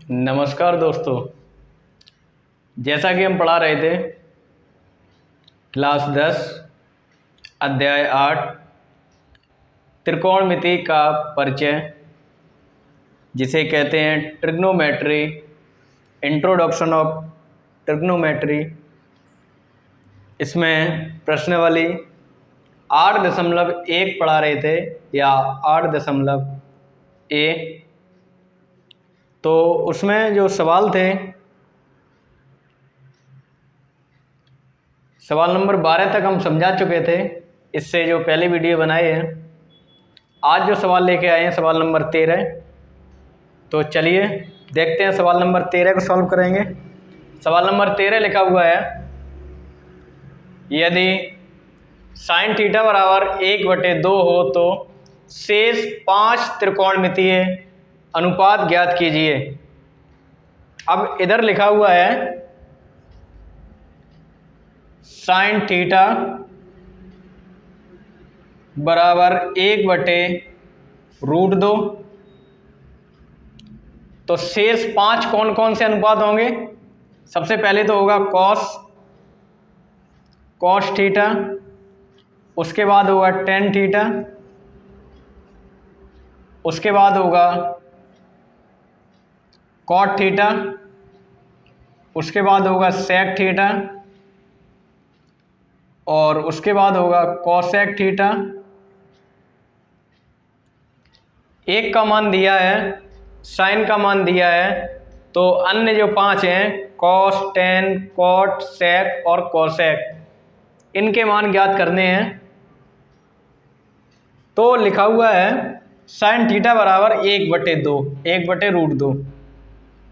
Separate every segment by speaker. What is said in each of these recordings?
Speaker 1: नमस्कार दोस्तों। जैसा कि हम पढ़ा रहे थे क्लास 10 अध्याय 8 त्रिकोणमिति का परिचय, जिसे कहते हैं ट्रिग्नोमेट्री, इंट्रोडक्शन ऑफ ट्रिग्नोमेट्री। इसमें प्रश्नावली 8.1 पढ़ा रहे थे या 8.a। तो उसमें जो सवाल थे, सवाल नंबर 12 तक हम समझा चुके थे इससे जो पहले वीडियो बनाए हैं। आज जो सवाल लेके आए हैं सवाल नंबर 13। तो चलिए देखते हैं, सवाल नंबर 13 को सॉल्व करेंगे। सवाल नंबर 13 लिखा हुआ है, यदि साइन थीटा बराबर 1/2 हो तो शेष 5 त्रिकोणमितीय अनुपात ज्ञात कीजिए। अब इधर लिखा हुआ है साइन थीटा बराबर 1/√2। तो शेष 5 कौन कौन से अनुपात होंगे? सबसे पहले तो होगा कॉस थीटा, उसके बाद होगा टेन थीटा, उसके बाद होगा कॉट थीटा, उसके बाद होगा सेक थीटा और उसके बाद होगा कोसेक थीटा। एक का मान दिया है, साइन का मान दिया है, तो अन्य जो 5 हैं कॉस, टेन, कॉट, सेक और कोसेक, इनके मान ज्ञात करने हैं। तो लिखा हुआ है साइन थीटा बराबर 1/2,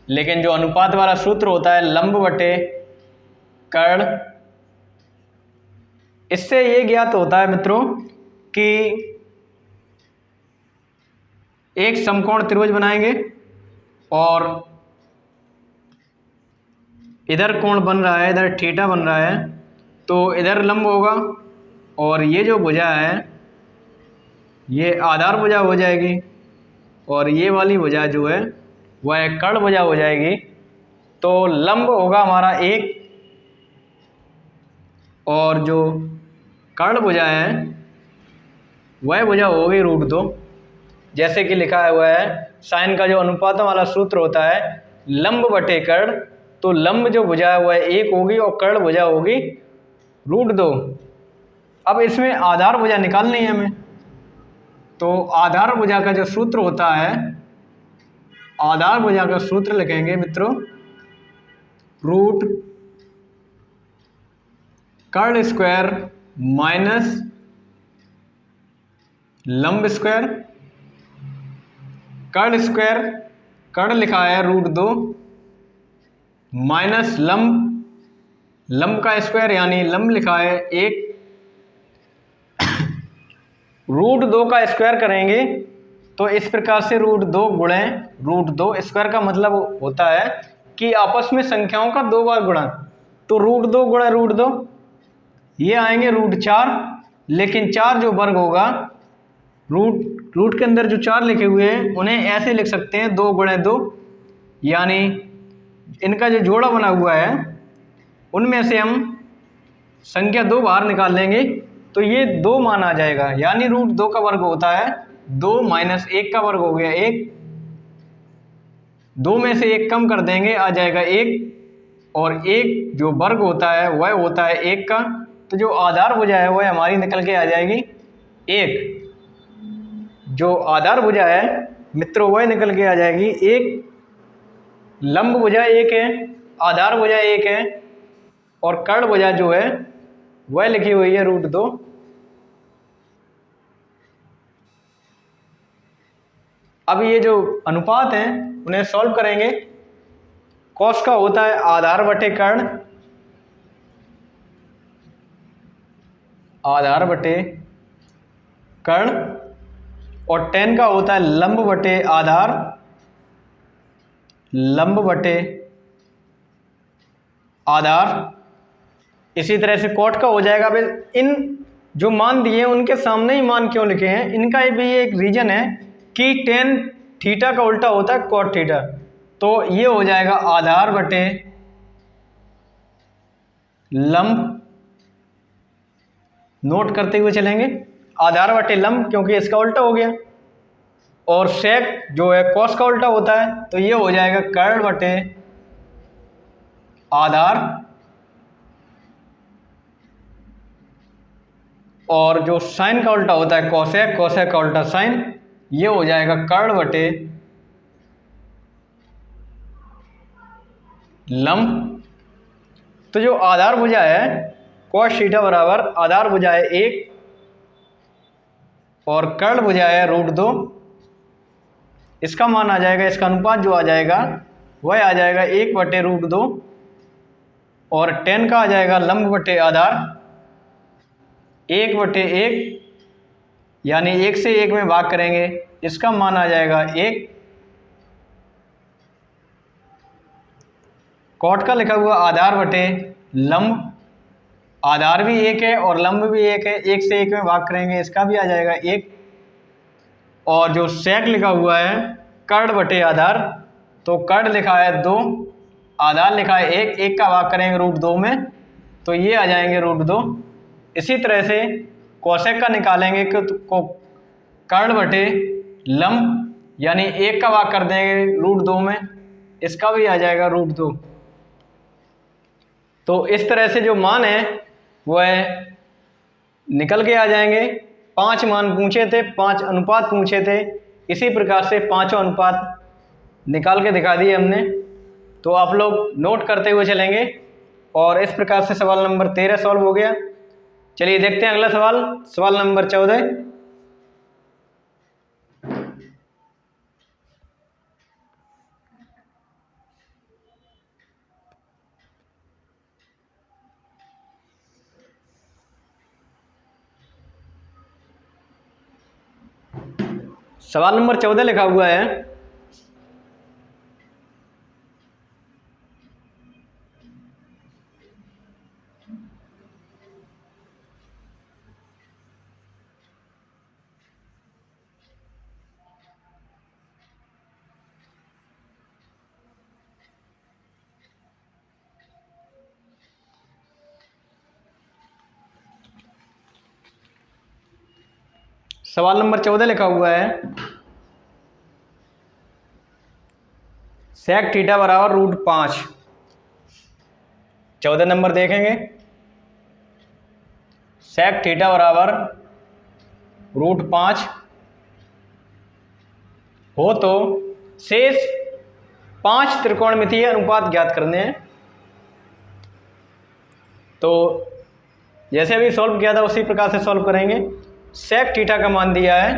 Speaker 1: लेकिन जो अनुपात वाला सूत्र होता है लंब बटे कर्ण, इससे ये ज्ञात होता है मित्रों कि एक समकोण त्रिभुज बनाएंगे और इधर कोण बन रहा है, इधर थीटा बन रहा है, तो इधर लंब होगा और ये जो भुजा है ये आधार भुजा हो जाएगी और ये वाली भुजा जो है वह कर्ण भुजा हो जाएगी। तो लंब होगा हमारा 1 और जो कर्ण भुजा है वह भुजा होगी √2। जैसे कि लिखा हुआ है साइन का जो अनुपातों वाला सूत्र होता है लंब बटे कर्ण, तो लंब जो भुजा है वह 1 होगी और कर्ण भुजा होगी √2। अब इसमें आधार भुजा निकालनी है हमें, तो आधार भुजा का जो सूत्र होता है, आधार भुजा का सूत्र लिखेंगे मित्रों रूट कर्ण स्क्वायर माइनस लंब स्क्वायर। कर्ण स्क्वायर, कर्ण लिखा है √2 माइनस लंब, लंब का स्क्वायर यानी लंब लिखा है 1। √2 का स्क्वायर करेंगे तो इस प्रकार से √2 गुणे √2, स्क्वायर का मतलब होता है कि आपस में संख्याओं का 2 बार गुणा। तो √2 गुणे √2 ये आएंगे √4, लेकिन 4 जो वर्ग होगा, रूट के अंदर जो 4 लिखे हुए हैं उन्हें ऐसे लिख सकते हैं 2 गुणे 2, यानी इनका जो जोड़ा बना हुआ है उनमें से हम संख्या 2 बाहर निकाल लेंगे तो ये 2 मान आ जाएगा, यानी √2 का वर्ग होता है 2 माइनस 1 का वर्ग हो गया 1। 2 में से 1 कम कर देंगे आ जाएगा 1, और 1 जो वर्ग होता है वह होता है 1 का, तो जो आधार भुजा है वह हमारी निकल के आ जाएगी 1। जो आधार भुजा है मित्रों वह निकल के आ जाएगी 1। लंब भुजा 1 है, आधार भुजा 1 है और कर्ण भुजा जो है वह लिखी हुई है √2। अब ये जो अनुपात हैं उन्हें सॉल्व करेंगे। कॉस का होता है आधार बटे कर्ण, आधार बटे कर्ण, और टेन का होता है लंब बटे आधार, लंब बटे आधार। इसी तरह से कॉट का हो जाएगा। इन जो मान दिए हैं उनके सामने ही मान क्यों लिखे हैं, इनका भी एक रीजन है कि टेन थीटा का उल्टा होता है कॉट थीटा। तो ये हो जाएगा आधार बटे लंब। नोट करते हुए चलेंगे, आधार बटे लंब क्योंकि इसका उल्टा हो गया, और सेक जो है कॉस का उल्टा होता है, तो ये हो जाएगा कर्ण बटे आधार, और जो साइन का उल्टा होता है कॉसेक, कॉसेक का उल्टा साइन, ये हो जाएगा कर्ण बटे लंब। तो जो आधार भुजा है कॉस थीटा बराबर आधार भुजा है 1 और कर्ण भुजा है √2, इसका मान आ जाएगा, इसका अनुपात जो आ जाएगा वह आ जाएगा 1 बटे √2, और tan का आ जाएगा लंब बटे आधार 1 बटे 1, यानी 1 से 1 में भाग करेंगे, इसका मान आ जाएगा 1। कॉट का लिखा हुआ आधार बटे लंब, आधार भी 1 है और लंब भी 1 है, 1 से 1 में भाग करेंगे, इसका भी आ जाएगा 1। और जो सेक लिखा हुआ है कर्ण बटे आधार, तो कर्ण लिखा है 2, आधार लिखा है 1, 1 का भाग करेंगे √2 में, तो ये आ जाएंगे √2। इसी तरह से कोसेक का निकालेंगे तो कर्ण बटे लंब, यानी 1 का भाग कर देंगे √2 में, इसका भी आ जाएगा √2। तो इस तरह से जो मान है वह निकल के आ जाएंगे। 5 मान पूछे थे, 5 अनुपात पूछे थे, इसी प्रकार से पांचों अनुपात निकाल के दिखा दिए हमने। तो आप लोग नोट करते हुए चलेंगे, और इस प्रकार से सवाल नंबर 13 सॉल्व हो गया। चलिए देखते हैं अगला सवाल, सवाल नंबर 14। सवाल नंबर 14 लिखा हुआ है, सवाल नंबर 14 लिखा हुआ है सेक थीटा बराबर √5। 14 नंबर देखेंगे, सेक थीटा बराबर √5 हो तो शेष 5 त्रिकोणमितीय अनुपात ज्ञात करने हैं। तो जैसे अभी सॉल्व किया था उसी प्रकार से सॉल्व करेंगे। सेक थीटा का मान दिया है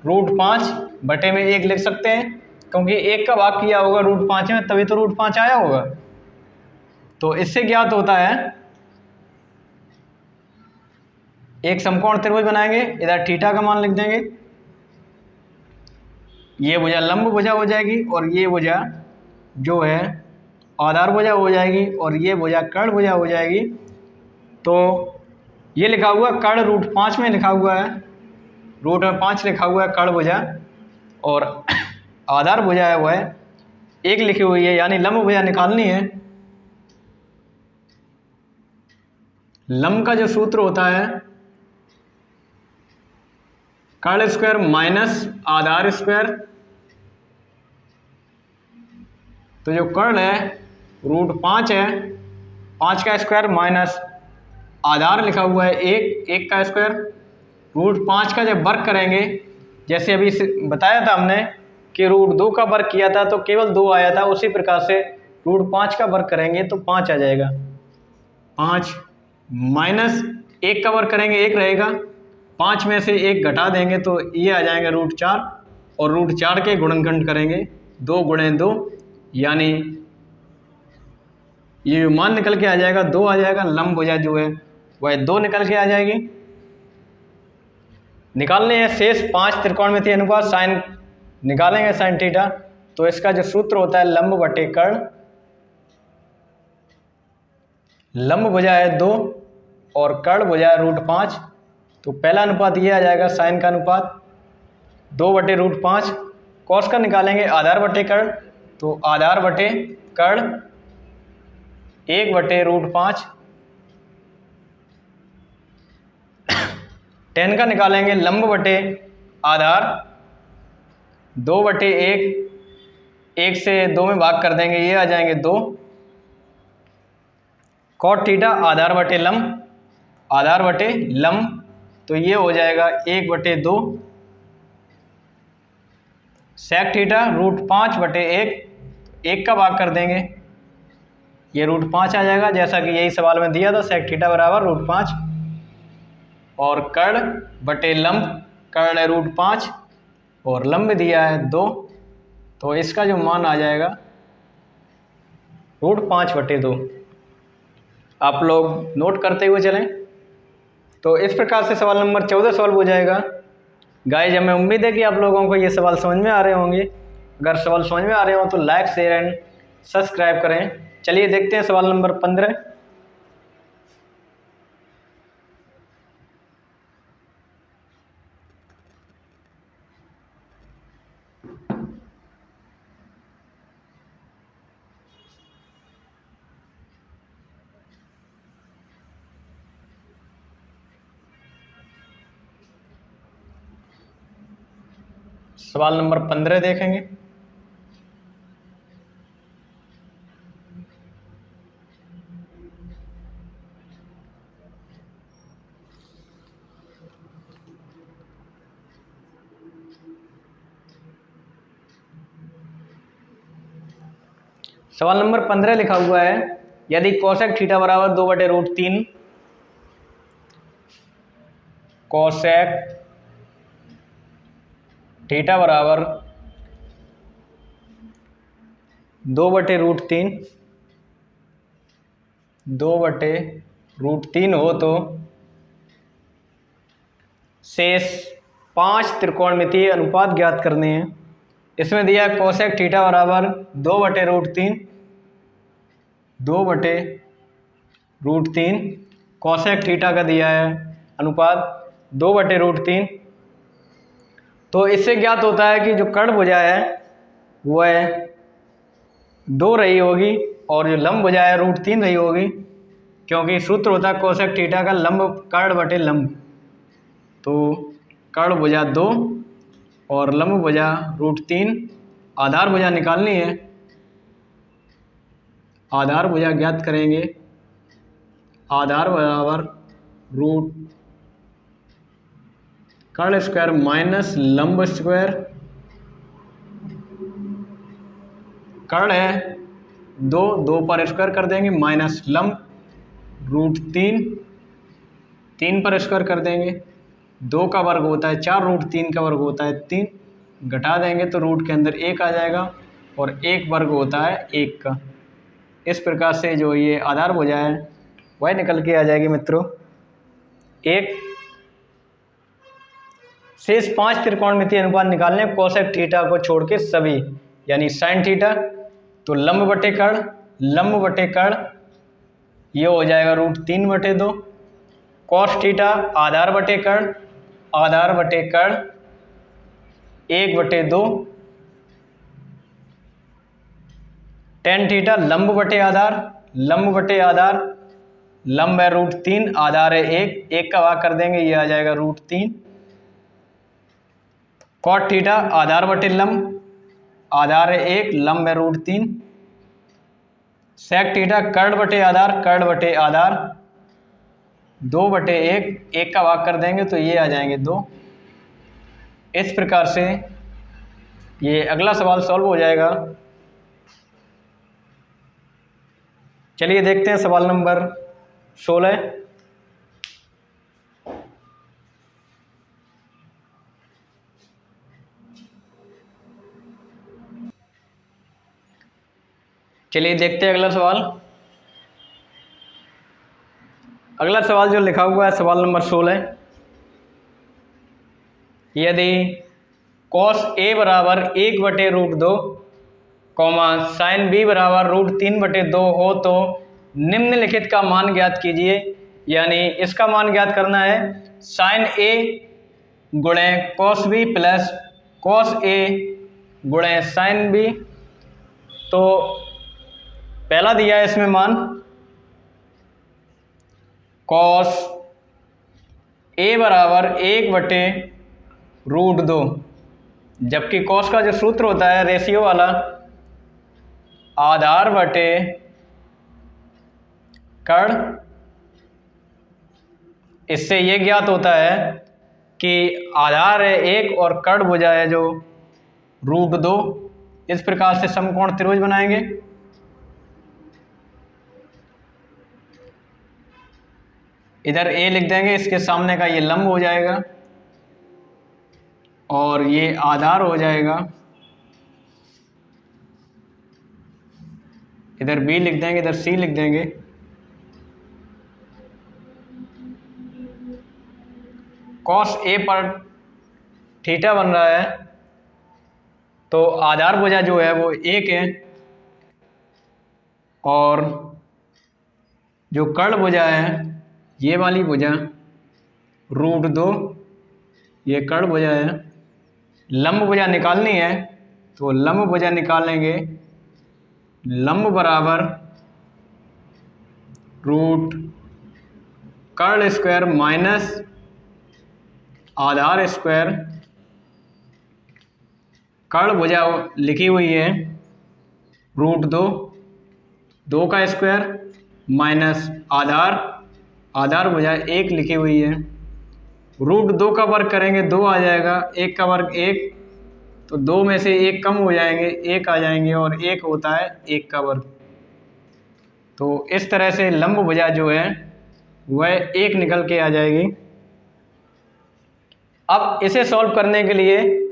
Speaker 1: √5 बटे में 1 लिख सकते हैं, क्योंकि 1 का भाग किया होगा √5 में, तभी तो √5 आया होगा। तो इससे ज्ञात होता है, एक समकोण त्रिभुज बनाएंगे, इधर थीटा का मान लिख देंगे, ये भुजा लंब भुजा हो जाएगी, और ये भुजा जो है आधार भुजा हो जाएगी, और ये भुजा कर्ण भुजा हो जाएगी। तो ये लिखा हुआ कर्ण √5 में लिखा हुआ है, √5 लिखा हुआ है कर्ण भुजा, और आधार भुजा है वह 1 लिखी हुई है, यानी लंब भुजा निकालनी है। लंब का जो सूत्र होता है कर्ण स्क्वायर माइनस आधार स्क्वायर, तो जो कर्ण है √5 है, 5 का स्क्वायर माइनस आधार लिखा हुआ है 1 का स्क्वायर। √5 का जब वर्ग करेंगे, जैसे अभी बताया था हमने कि √2 का वर्ग किया था तो केवल 2 आया था, उसी प्रकार से √5 का वर्ग करेंगे तो 5 आ जाएगा। 5 माइनस 1 का वर्ग करेंगे 1 रहेगा, 5 में से 1 घटा देंगे तो ये आ जाएगा √4, और √4 के गुणनखंड करेंगे 2 गुणे 2, यानी ये मान निकल के आ जाएगा 2 आ जाएगा। लंब भुजा जो है वह 2 निकल के आ जाएगी। निकालने हैं शेष 5 त्रिकोणमितीय अनुपात, साइन निकालेंगे साइन थीटा, तो इसका जो सूत्र होता है लंब बटे कर्ण, लंब भुजा है 2 और कर्ण भुजा है √5, तो पहला अनुपात ये आ जाएगा साइन का अनुपात 2 बटे √5, कॉस का निकालेंगे आधार बटे कर्ण, तो आधार बटे कर्ण 1/√5। टेन का निकालेंगे लंब बटे आधार 2/1, 1 से 2 में भाग कर देंगे, ये आ जाएंगे 2। कॉट थीटा आधार बटे लंब, आधार बटे लंब, तो ये हो जाएगा 1/2। सेक थीटा √5/1, 1 का भाग कर देंगे, ये √5 आ जाएगा, जैसा कि यही सवाल में दिया था, सेक थीटा बराबर √5। और कर्ण बटे लंब, कर्ण है √5 और लंब दिया है 2, तो इसका जो मान आ जाएगा √5/2। आप लोग नोट करते हुए चलें। तो इस प्रकार से सवाल नंबर 14 सॉल्व हो जाएगा। गाइस, हमें उम्मीद है कि आप लोगों को ये सवाल समझ में आ रहे होंगे। अगर सवाल समझ में आ रहे हो तो लाइक, शेयर एंड सब्सक्राइब करें। चलिए देखते हैं सवाल नंबर 15। सवाल नंबर 15 देखेंगे। सवाल नंबर 15 लिखा हुआ है, यदि कोसेक थीटा बराबर 2/√3, कोसेक थीटा बराबर 2/√3, 2/√3 हो तो शेष 5 त्रिकोणमितीय अनुपात ज्ञात करने हैं। इसमें दिया कोसेक थीटा बराबर 2/√3, 2/√3, कोसेक थीटा का दिया है अनुपात 2/√3। तो इससे ज्ञात होता है कि जो कर्ण भुजा है वह 2 रही होगी और जो लंब भुजा है √3 रही होगी, क्योंकि सूत्र होता है कोसेक थीटा का लंब कर्ण बटे लंब। तो कर्ण भुजा 2 और लंब भुजा √3। आधार भुजा निकालनी है, आधार भुजा ज्ञात करेंगे। आधार बराबर कर्ण स्क्वायर माइनस लंब स्क्वायर। कर्ण है 2, 2 पर स्क्वायर कर देंगे, माइनस लंब √3, 3 पर स्क्वायर कर देंगे। 2 का वर्ग होता है 4, √3 का वर्ग होता है 3, घटा देंगे तो रूट के अंदर 1 आ जाएगा और 1 वर्ग होता है 1 का। इस प्रकार से जो ये आधार भुजा है वह निकल के आ जाएगी मित्रों 1। शेष 5 त्रिकोणमितीय अनुपात निकालने कोसेक थीटा को छोड़ के सभी, यानी साइन थीटा। तो लंब बटे कर्ण, लंब बटे कर्ण ये हो जाएगा √3/2। कॉस थीटा आधार बटे कर्ण, आधार बटे कर्ण 1/2। टेन थीटा लंब बटे आधार, लंब बटे आधार, लंब है √3, आधार है 1, 1 का भाग कर देंगे, ये आ जाएगा √3। कॉट थीटा आधार बटे लंब, आधार है 1, लंब है √3। सेक थीटा कर्ण बटे आधार, कर्ण बटे आधार 2/1, 1 का भाग कर देंगे तो ये आ जाएंगे 2। इस प्रकार से ये अगला सवाल सॉल्व हो जाएगा। चलिए देखते हैं सवाल नंबर 16। चलिए देखते हैं अगला सवाल। अगला सवाल जो लिखा हुआ है सवाल नंबर 16, यदि cos A बराबर 1/√2, साइन B बराबर √3/2 हो तो निम्नलिखित का मान ज्ञात कीजिए। यानी इसका मान ज्ञात करना है साइन A गुणे cos B plus cos A गुणे साइन बी। तो पहला दिया है इसमें मान कॉस ए बराबर 1/√2, जबकि कॉस का जो सूत्र होता है रेशियो वाला आधार बटे कर्ण, इससे ये ज्ञात होता है कि आधार है 1 और कर्ण भुजा है जो √2। इस प्रकार से समकोण त्रिभुज बनाएंगे। इधर ए लिख देंगे, इसके सामने का ये लंब हो जाएगा और ये आधार हो जाएगा। इधर बी लिख देंगे, इधर सी लिख देंगे। कॉस ए पर थीटा बन रहा है, तो आधार भुजा जो है वो 1 है और जो कर्ण भुजा है ये वाली भुजा √2, ये कर्ण भुजा है। लंब भुजा निकालनी है तो लंब भुजा निकालेंगे, लंब बराबर रूट कर्ण स्क्वायर माइनस आधार स्क्वायर। कर्ण भुजा लिखी हुई है √2, 2 का स्क्वायर माइनस आधार भुजा 1 लिखी हुई है। √2 का वर्ग करेंगे 2 आ जाएगा, 1 का वर्ग 1, तो 2 में से 1 कम हो जाएंगे, 1 आ जाएंगे और 1 होता है 1 का वर्ग। तो इस तरह से लंब भुजा जो है वह 1 निकल के आ जाएगी। अब इसे सॉल्व करने के लिए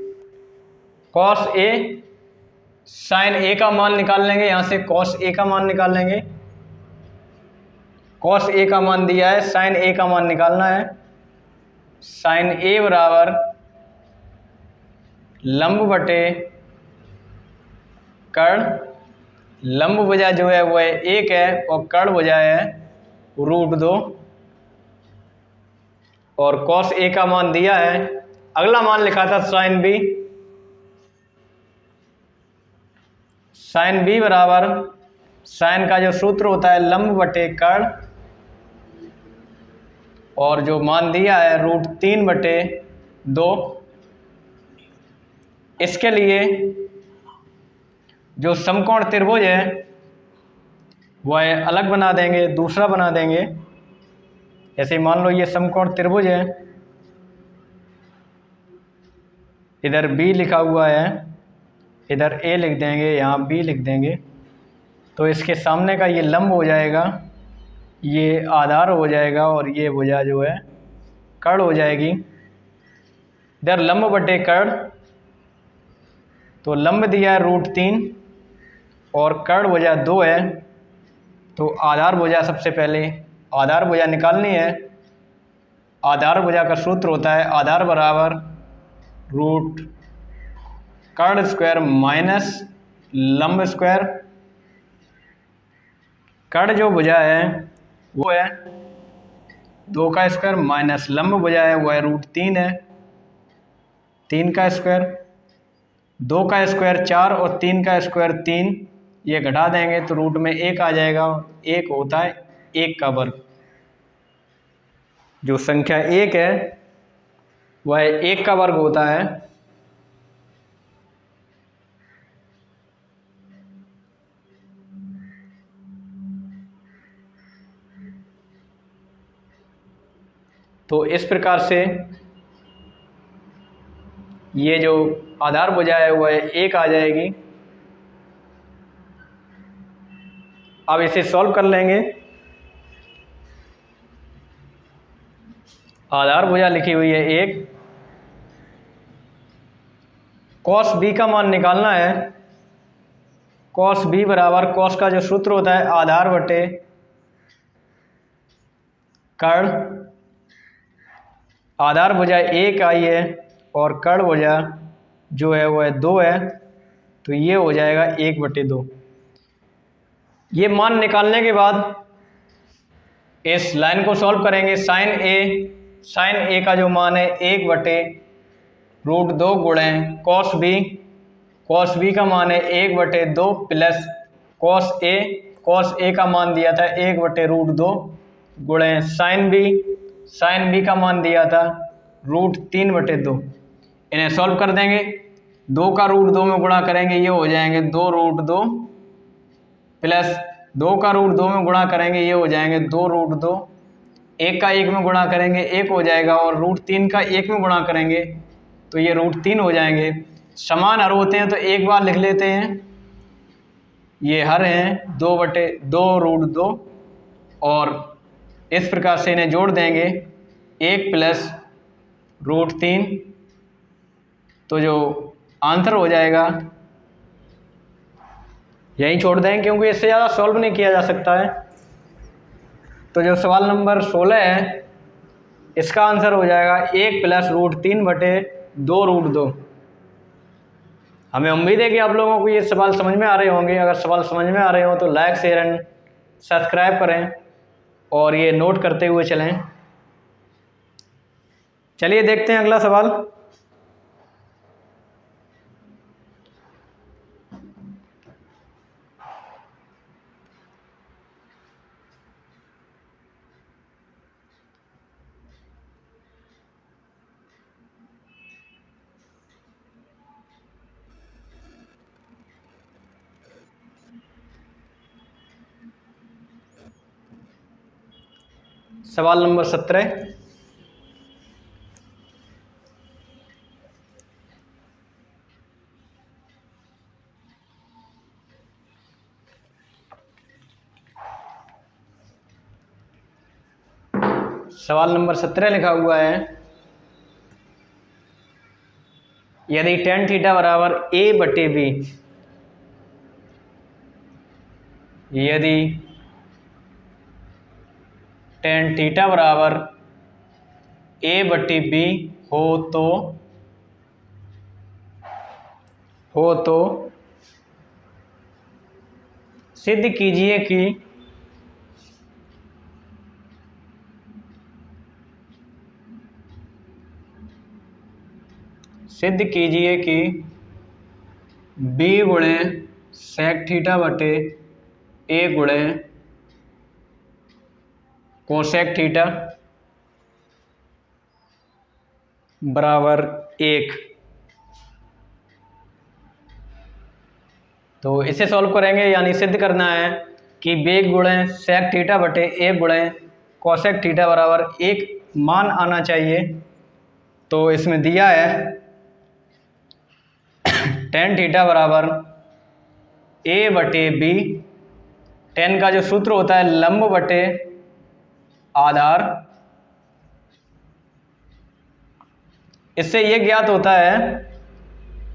Speaker 1: कॉस ए साइन ए का मान निकाल लेंगे। यहाँ से कॉस ए का मान निकाल लेंगे। कॉस ए का मान दिया है, साइन ए का मान निकालना है। साइन ए बराबर लंब बटे कर्ण। लंब भुजा जो है वह 1 है और कर्ण भुजा है √2 और कॉस ए का मान दिया है। अगला मान लिखा था साइन बी। साइन बी बराबर साइन का जो सूत्र होता है लंब बटे कर्ण और जो मान दिया है √3/2। इसके लिए जो समकोण त्रिभुज है वह अलग बना देंगे, दूसरा बना देंगे। जैसे मान लो ये समकोण त्रिभुज है, इधर बी लिखा हुआ है, इधर ए लिख देंगे, यहाँ बी लिख देंगे। तो इसके सामने का ये लंब हो जाएगा, ये आधार हो जाएगा और ये भुजा जो है कर्ण हो जाएगी। इधर लंब बटे कर्ण, तो लंब दिया है √3 और कर्ण भुजा 2 है। तो आधार भुजा सबसे पहले आधार भुजा निकालनी है। आधार भुजा का सूत्र होता है आधार बराबर रूट कर्ण स्क्वायर माइनस लंब स्क्वायर। कर्ण जो भुजा है वो है 2 का स्क्वायर माइनस लंब भुजा है वो है √3 है, 3 का स्क्वायर। 2 का स्क्वायर 4 और 3 का स्क्वायर 3, ये घटा देंगे तो रूट में 1 आ जाएगा। 1 होता है 1 का वर्ग। जो संख्या 1 है वह 1 का वर्ग होता है। तो इस प्रकार से ये जो आधार भुजा है वह 1 आ जाएगी। अब इसे सॉल्व कर लेंगे। आधार भुजा लिखी हुई है 1। कॉस बी का मान निकालना है। कॉस बी बराबर कॉस का जो सूत्र होता है आधार बटे कर्ण। आधार भुजा 1 आई है और कर्ण भुजा जो है वह 2 है, तो ये हो जाएगा 1/2। ये मान निकालने के बाद इस लाइन को सॉल्व करेंगे। साइन ए का जो मान है 1/√2 गुणे कॉस बी। कॉस बी का मान है 1/2 प्लस कॉस ए का मान दिया था 1/√2 गुणे साइन बी का मान दिया था √3/2। इन्हें सॉल्व कर देंगे, 2 का √2 में गुणा करेंगे ये हो जाएंगे 2√2 प्लस 2 का √2 में गुणा करेंगे ये हो जाएंगे 2√2, 1 का 1 में गुणा करेंगे 1 हो जाएगा और √3 का 1 में गुणा करेंगे तो ये √3 हो जाएंगे। समान हर होते हैं तो एक बार लिख लेते हैं, ये हर हैं 2/2 और इस प्रकार से इन्हें जोड़ देंगे 1 प्लस √3, तो जो आंसर हो जाएगा यहीं छोड़ देंगे क्योंकि इससे ज़्यादा सॉल्व नहीं किया जा सकता है। तो जो सवाल नंबर 16 है इसका आंसर हो जाएगा 1 प्लस √3/2√2। हमें उम्मीद है कि आप लोगों को ये सवाल समझ में आ रहे होंगे। अगर सवाल समझ में आ रहे हो तो लाइक शेयर एंड सब्सक्राइब करें और ये नोट करते हुए चलें। चलिए देखते हैं अगला सवाल। सवाल नंबर 17। सवाल नंबर 17 लिखा हुआ है, यदि tan थीटा बराबर a/b, यदि tan थीटा बराबर a/b हो तो सिद्ध कीजिए कि b गुणे sec थीटा बटे a गुणे कोसेक थीटा बराबर 1। तो इसे सॉल्व करेंगे, यानी सिद्ध करना है कि b गुणे sec थीटा बटे a गुणे कोसेक थीटा बराबर 1 मान आना चाहिए। तो इसमें दिया है tan थीटा बराबर a/b, tan का जो सूत्र होता है लंब बटे आधार, इससे ये ज्ञात होता है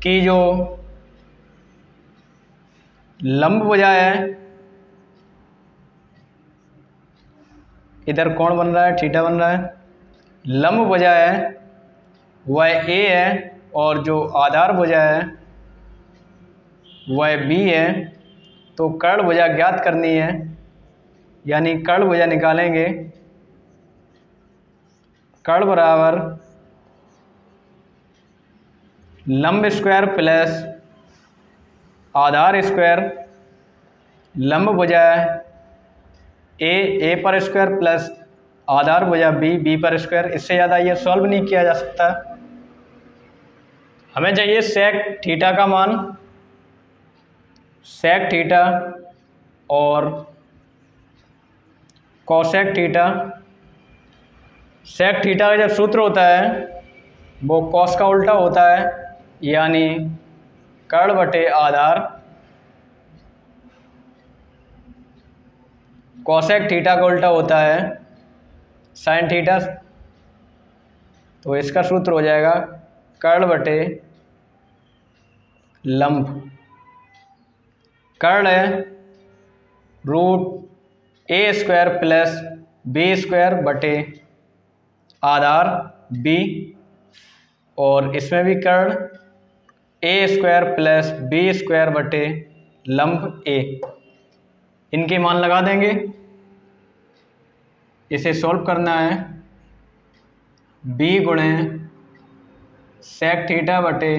Speaker 1: कि जो लंब भुजा है, इधर कौन बन रहा है, थीटा बन रहा है, लंब भुजा है वह a है और जो आधार भुजा है वह b है। तो कर्ण भुजा ज्ञात करनी है, यानी कर्ण भुजा निकालेंगे। कर्ण बराबर लंब स्क्वायर प्लस आधार स्क्वायर, लंब भुजा ए पर स्क्वायर प्लस आधार भुजा बी पर स्क्वायर। इससे ज़्यादा ये सॉल्व नहीं किया जा सकता। हमें चाहिए सेक थीटा का मान, सेक थीटा और कोसेक थीटा। सेक थीटा का जब सूत्र होता है वो कॉस का उल्टा होता है, यानी कर्ण बटे आधार। कोसेक थीटा का उल्टा होता है साइन थीटा। तो इसका सूत्र हो जाएगा कर्ण बटे लंब। कर्ण है √a² प्लस b² बटे आधार b, और इसमें भी कर्ण a² प्लस b² बटे लंब a। इनके मान लगा देंगे। इसे सॉल्व करना है, b गुणे सेक थीटा बटे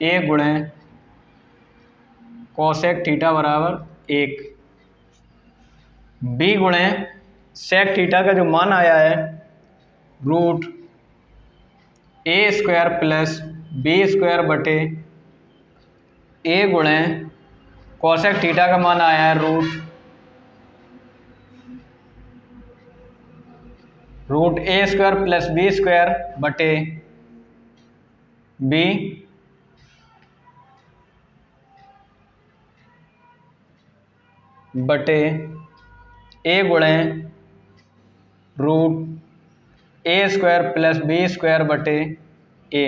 Speaker 1: a गुणे कोसेक थीटा बराबर 1। बी गुणे सेक थीटा का जो मान आया है रूट ए स्क्वायर प्लस बी स्क्वायर बटे ए गुणे कोसेक थीटा का मान आया है रूट ए स्क्वायर प्लस बी स्क्वायर बटे बी बटे ए गुणे रूट ए स्क्वायर प्लस बी स्क्वायर बटे ए।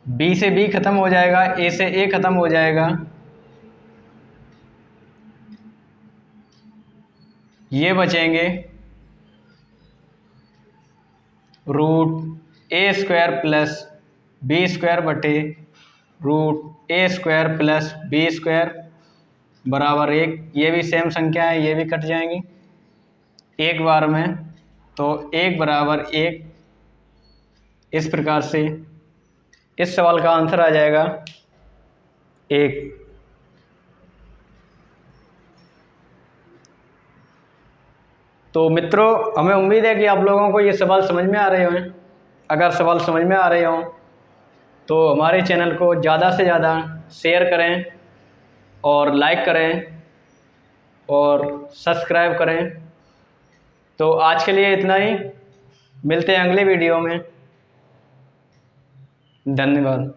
Speaker 1: बी से बी खत्म हो जाएगा, ए से ए खत्म हो जाएगा, ये बचेंगे रूट ए स्क्वायर प्लस बी स्क्वायर बटे रूट ए स्क्वायर प्लस बी स्क्वायर बराबर 1। ये भी सेम संख्या है, ये भी कट जाएंगी एक बार में, तो 1 बराबर 1। इस प्रकार से इस सवाल का आंसर आ जाएगा 1। तो मित्रों, हमें उम्मीद है कि आप लोगों को ये सवाल समझ में आ रहे हों। अगर सवाल समझ में आ रहे हों तो हमारे चैनल को ज़्यादा से ज़्यादा शेयर करें और लाइक करें और सब्सक्राइब करें। तो आज के लिए इतना ही, मिलते हैं अगले वीडियो में। धन्यवाद।